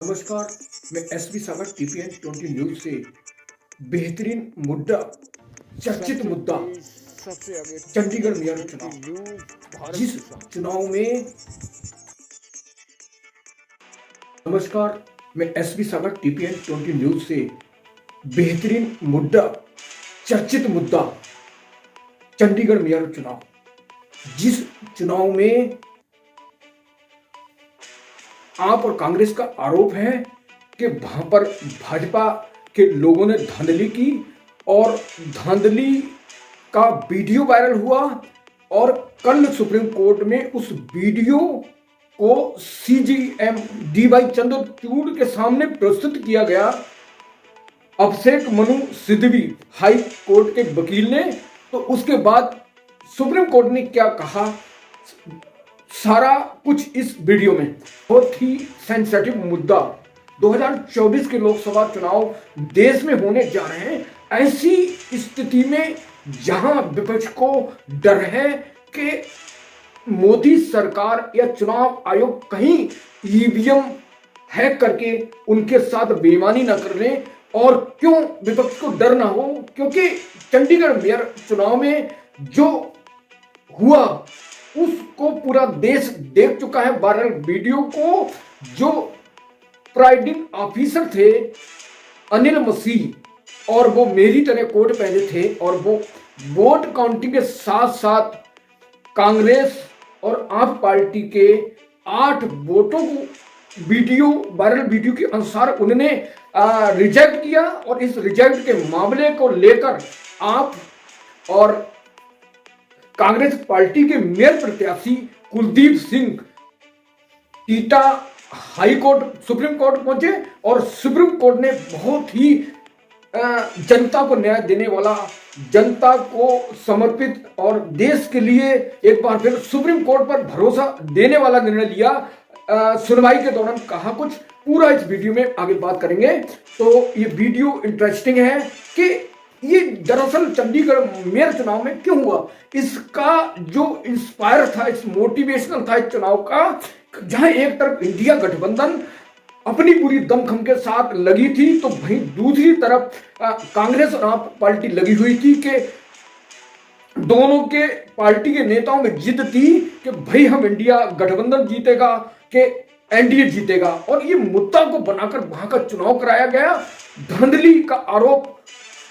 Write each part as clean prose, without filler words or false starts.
नमस्कार। मैं एसबी सागर TPN 20 news से बेहतरीन मुद्दा, चर्चित मुद्दा सबसे आगे चंडीगढ़ मेयर टीपीएन की चुनाव। न्यूज भारत जिस के साथ। चुनाव में नमस्कार। मैं एसबी सागर टीपीएन 20 न्यूज से बेहतरीन मुद्दा, चर्चित मुद्दा चंडीगढ़ मेयर चुनाव। जिस चुनाव में आप और कांग्रेस का आरोप है कि वहां पर भाजपा के लोगों ने धांधली की और धांधली का वीडियो वायरल हुआ और कल सुप्रीम कोर्ट में उस वीडियो को सीजीएम डीवाई चंद्रचूड़ के सामने प्रस्तुत किया गया। अभिषेक मनु सिद्धवी हाई कोर्ट के वकील ने, तो उसके बाद सुप्रीम कोर्ट ने क्या कहा, सारा कुछ इस वीडियो में। बहुत ही सेंसिटिव मुद्दा, 2024 के लोकसभा चुनाव देश में होने जा रहे हैं। ऐसी स्थिति में जहां विपक्ष को डर है कि मोदी सरकार या चुनाव आयोग कहीं ईवीएम हैक करके उनके साथ बेईमानी न कर लें, और क्यों विपक्ष को डर ना हो, क्योंकि चंडीगढ़ मेयर चुनाव में जो हुआ उसको पूरा देश देख चुका है। वायरल वीडियो को जो प्राइडिंग ऑफिसर थे अनिल मसीह, और वो मेरी तरह कोट पहने थे, और वो वोट काउंटिंग के साथ साथ कांग्रेस और आप पार्टी के 8 वोटों को वायरल वीडियो के अनुसार उन्होंने रिजेक्ट किया। और इस रिजेक्ट के मामले को लेकर आप और कांग्रेस पार्टी के मेयर प्रत्याशी Kuldeep Singh theta high court supreme court पहुंचे, और सुप्रीम कोर्ट ने बहुत ही जनता को न्याय देने वाला, जनता को समर्पित और देश के लिए एक बार फिर सुप्रीम कोर्ट पर भरोसा देने वाला निर्णय लिया। सुनवाई के दौरान कहा कुछ, पूरा इस वीडियो में आगे बात करेंगे। तो ये वीडियो इंटरेस्टिंग है कि ये दरअसल चंडीगढ़ मेयर चुनाव में क्यों हुआ, इसका जो इंस्पायर था, इस मोटिवेशनल था इस चुनाव का, जहां एक तरफ इंडिया गठबंधन अपनी पूरी दमखम के साथ लगी थी, तो वहीं दूसरी तरफ कांग्रेस और आप पार्टी लगी हुई थी कि दोनों के पार्टी के नेताओं में जिद थी कि भाई हम इंडिया गठबंधन जीतेगा कि एनडीए जीतेगा, और ये मुद्दा को बनाकर वहां का चुनाव कराया गया। धांधली का आरोप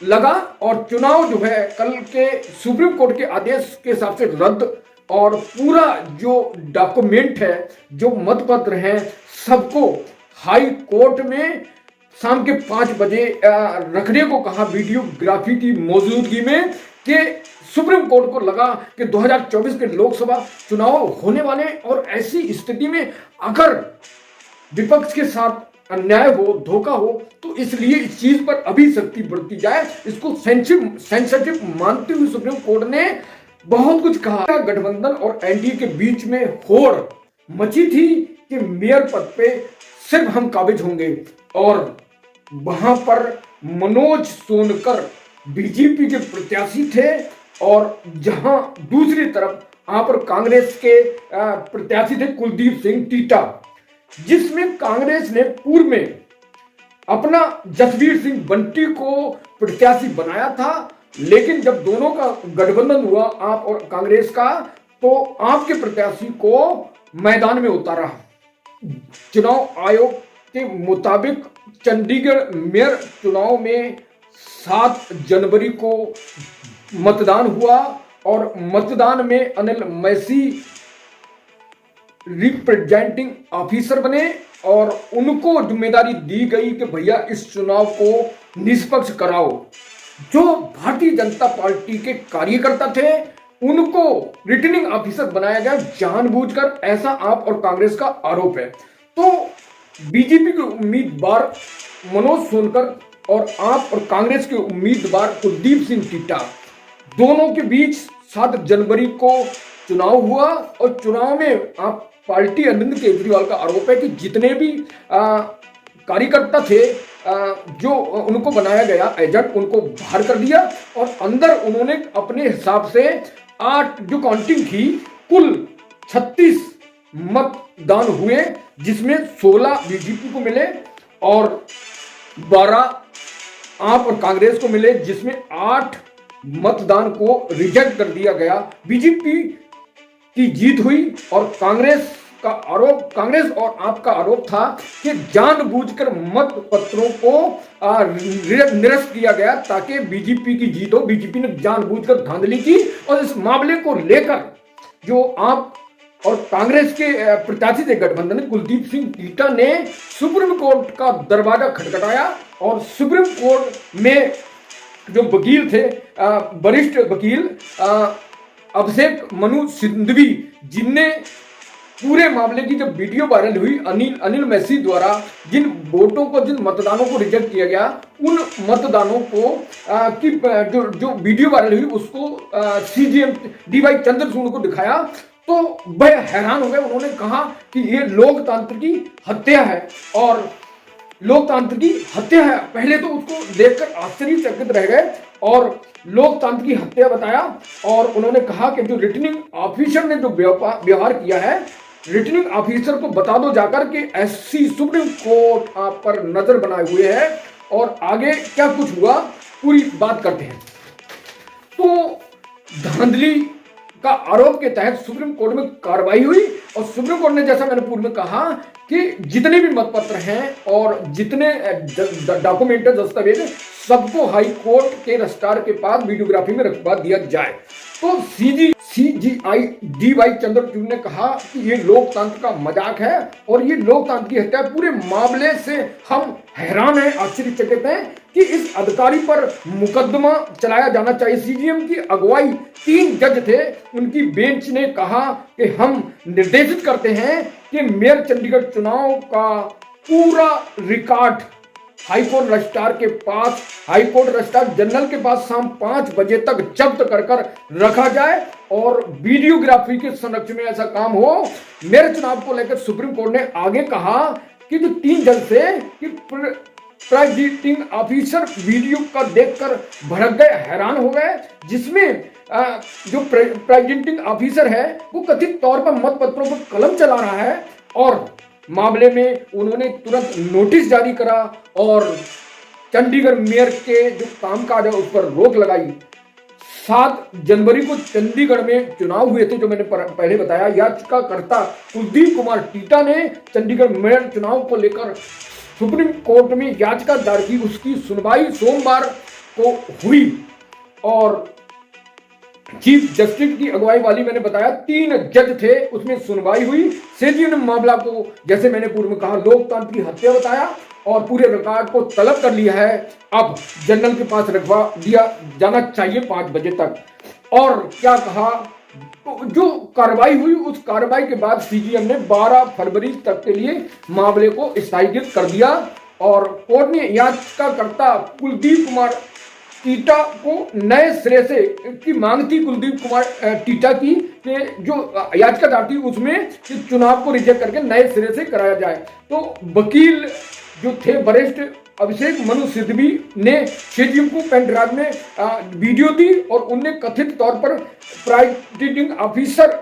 लगा और चुनाव जो है कल के सुप्रीम कोर्ट के आदेश के हिसाब से रद्द, और पूरा जो डॉक्यूमेंट है, जो मतपत्र हैं, सबको हाई कोर्ट में शाम के 5 बजे रखने को कहा, वीडियोग्राफी की मौजूदगी में, कि सुप्रीम कोर्ट को लगा कि 2024 के लोकसभा चुनाव होने वाले, और ऐसी स्थिति में अगर विपक्ष के साथ अन्याय हो, धोखा हो, तो इसलिए इस चीज पर अभी सख्ती बरती जाए। इसको सेंसिटिव मानते हुए सुप्रीम कोर्ट ने बहुत कुछ कहा। गठबंधन और एनडीए के बीच में होड़ मची थी कि मेयर पद पे सिर्फ हम काबिज होंगे, और वहां पर मनोज सोनकर बीजेपी के प्रत्याशी थे, और जहां दूसरी तरफ आप और कांग्रेस के प्रत्याशी थे कुलदीप सिंह टीटा, जिसमें कांग्रेस ने पूर्व में अपना जसवीर सिंह बंटी को प्रत्याशी बनाया था, लेकिन जब दोनों का गठबंधन हुआ आप और कांग्रेस का, तो आपके प्रत्याशी को मैदान में उतारा। चुनाव आयोग के मुताबिक चंडीगढ़ मेयर चुनाव में 7 जनवरी को मतदान हुआ, और मतदान में अनिल मैसी रिप्रेजेंटिंग ऑफिसर बने, और उनको जिम्मेदारी दी गई कि भैया इस चुनाव को निष्पक्ष कराओ। जो भारतीय जनता पार्टी के कार्यकर्ता थे उनको रिटर्निंग ऑफिसर बनाया गया जानबूझकर, ऐसा आप और कांग्रेस का आरोप है। तो बीजेपी के उम्मीदवार मनोज सोनकर और आप और कांग्रेस के उम्मीदवार कुलदीप सिंह टीटा, दोनों के बीच 7 जनवरी को चुनाव हुआ, और चुनाव में आप पार्टी अरविंद केजरीवाल का आरोप है कि जितने भी कार्यकर्ता थे जो उनको बनाया गया एजेंट, उनको बाहर कर दिया, और अंदर उन्होंने अपने हिसाब से 8 जो काउंटिंग की, कुल 36 मत मतदान हुए, जिसमें 16 बीजेपी को मिले और 12 आप और कांग्रेस को मिले, जिसमें 8 मतदान को रिजेक्ट कर दिया गया। बीजेपी की जीत हुई और कांग्रेस और आपका आरोप था कि जानबूझकर मत पत्रों को निरस्त किया गया ताकि बीजेपी की जीत हो। बीजेपी ने जानबूझकर धांधली की और इस मामले को लेकर जो आप और कांग्रेस के प्रत्याशी थे गठबंधन कुलदीप सिंह टीटा ने सुप्रीम कोर्ट का दरवाजा खटखटाया और सुप्रीम कोर्ट में जो वकील थे, वरिष्ठ वकील अभिषेक मनु सिंघवी, जिनने पूरे मामले की जब वीडियो वायरल हुई अनिल मैसी द्वारा जिन वोटों को, जिन मतदानों को रिजेक्ट किया गया, उन मतदानों को जो वीडियो वायरल हुई उसको सीजीएम डीवाई चंद्रचूड़ को दिखाया तो वह हैरान हो गए। उन्होंने कहा कि ये लोकतंत्र की हत्या है और लोकतंत्र की हत्या है। पहले तो उसको देखकर आश्चर्यचकित रह गए और लोकतंत्र की हत्या बताया और उन्होंने कहा कि जो रिटर्निंग ऑफिसर ने जो व्यवहार किया है, रिटर्निंग ऑफिसर को बता दो जाकर कि एससी सुप्रीम कोर्ट आप पर नजर बनाए हुए है और आगे क्या कुछ हुआ पूरी बात करते हैं। तो धांधली का आरोप के तहत सुप्रीम कोर्ट में कार्रवाई हुई और सुप्रीम कोर्ट ने, जैसा मैंने पूर्व में कहा, कि जितने भी मतपत्र हैं और जितने डॉक्यूमेंट दस्तावेज सबको हाई कोर्ट के रजिस्ट्रार के पास वीडियोग्राफी में रखवा दिया जाए। तो सीजीआई डीवाई चंद्रचूड़ ने कहा कि ये लोकतंत्र का मजाक है और ये लोकतंत्र की हत्या। पूरे मामले से हम हैरान हैं, आश्चर्यचकित हैं कि इस अधिकारी पर मुकदमा चलाया जाना चाहिए। सीजीएम की अगुवाई 3 जज थे, उनकी बेंच ने कहा कि हम निर्देशित करते हैं कि मेयर चंडीगढ़ चुनाव का पूरा रिकॉर्ड हाईकोर्ट रजिस्ट्रार के पास, हाईकोर्ट रजिस्ट्रार जनरल के पास शाम 5 बजे तक जब्त कर रखा जाए और वीडियोग्राफी के संरक्षण में ऐसा काम हो। मेरे चुनाव को लेकर सुप्रीम कोर्ट ने आगे कहा कि जो 3 जज थे कि प्रेसिडिंग ऑफिसर वीडियो का देखकर भड़क गए, हैरान हो गए, जिसमें जो प्रेसिडिंग ऑफिसर है वो कथित तौर पर मतपत्रों पर कलम चला रहा है और मामले में उन्होंने तुरंत नोटिस जारी करा और चंडीगढ़ मेयर के जो कामकाज है उस पर रोक लगाई। 7 जनवरी को चंडीगढ़ में चुनाव हुए थे, जो मैंने पहले बताया। याचिकाकर्ता कुलदीप कुमार टीटा ने चंडीगढ़ मेयर चुनाव को लेकर सुप्रीम कोर्ट में याचिका दायर की। उसकी सुनवाई सोमवार को हुई और चीफ जस्टिस की अगुवाई वाली, मैंने बताया 3 जज थे, उसमें सुनवाई हुई। सेजी ने मामला को, जैसे मैंने पूर्व में कहा, लोकतंत्र की हत्या बताया और पूरे रिकॉर्ड को तलब कर लिया है। अब जनरल के पास रखवा दिया जाना चाहिए 5 बजे तक। और क्या कहा, तो जो कार्रवाई हुई उस कार्रवाई के बाद सीजीएम ने 12 फरवरी तक के लिए मामले को स्थगित कर दिया और कोर्ट ने याचिकाकर्ता कुलदीप कुमार टीटा को नए सिरे से की मांग थी। कुलदीप कुमार टीटा की जो याचिका दायर थी उसमें चुनाव को रिजेक्ट करके नए सिरे से कराया जाए। तो वकील जो थे वरिष्ठ अभिषेक मनु सिंघवी ने सीजीएम को पेन ड्राइव में वीडियो दी और उनने कथित तौर पर प्रेसिडिंग ऑफिसर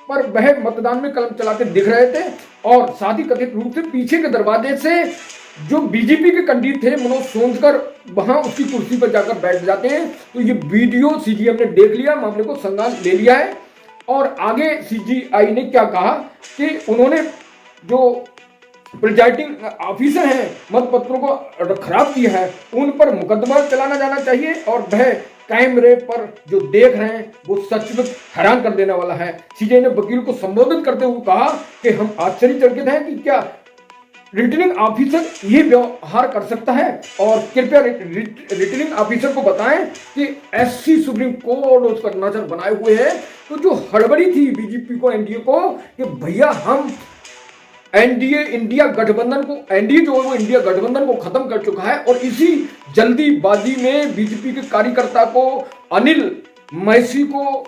पर वह मतदान में कलम चलाते दिख रहे थे और साथ ही कथित रूप से पीछे के दरवाजे से जो बीजेपी के कैंडिडेट थे मनोज सोनकर वहां उसकी कुर्सी पर जाकर बैठ जाते हैं। तो ये वीडियो सीजीएम ने देख लिया, मामले को संज्ञान ले लिया है और आगे सीजीआई ने क्या कहा कि उन्होंने जो प्रिजाइडिंग ऑफिसर हैं मतपत्रों को खराब किया है उन पर मुकदमा चलाना जाना चाहिए और वह कैमरे पर जो देख रहे हैं वो सचमुच हैरान कर देने वाला है। सीजीआई ने वकील को संबोधित करते हुए कहा कि हम आश्चर्यचकित हैं कि क्या रिटर्निंग ऑफिसर ये व्यवहार कर सकता है और कृपया रिटर्निंग ऑफिसर को बताएं कि एससी सुप्रीम कोर्ट उस पर नजर बनाए हुए है। तो जो हड़बड़ी थी बीजेपी को, एनडीए को, कि भैया हम एनडीए इंडिया गठबंधन को, एनडीए जो है वो इंडिया गठबंधन को खत्म कर चुका है और इसी जल्दीबाजी में बीजेपी के कार्यकर्ता को, अनिल मैसी को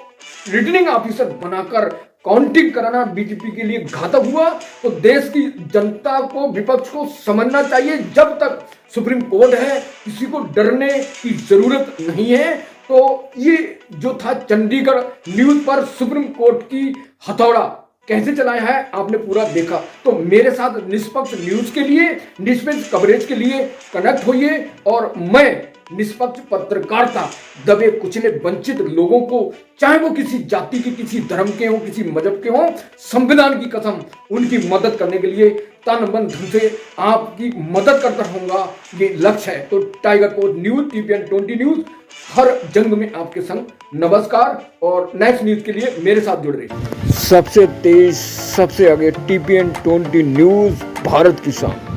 रिटर्निंग ऑफिसर बनाकर काउंटिंग कराना बीजेपी के लिए घातक हुआ। तो देश की जनता को, विपक्ष को समझना चाहिए जब तक सुप्रीम कोर्ट है किसी को डरने की जरूरत नहीं है। तो ये जो था चंडीगढ़ न्यूज पर सुप्रीम कोर्ट की हथौड़ा कैसे चलाया है आपने पूरा देखा। तो मेरे साथ निष्पक्ष न्यूज के लिए, निष्पक्ष कवरेज के लिए कनेक्ट होइए और मैं निष्पक्ष पत्रकारिता दबे कुचले वंचित लोगों को, चाहे वो किसी जाति के, किसी धर्म के हो, किसी मजहब के हो, संविधान की कसम उनकी मदद करने के लिए तन मन धन से आपकी मदद करता रहूंगा, ये लक्ष्य है। तो tiger post news, TPN 20 news हर जंग में आपके संग। नमस्कार और नेक्स्ट न्यूज के लिए मेरे साथ जुड़ रहिए। सबसे तेज सबसे आगे टीपीएन 20 न्यूज, भारत की शान।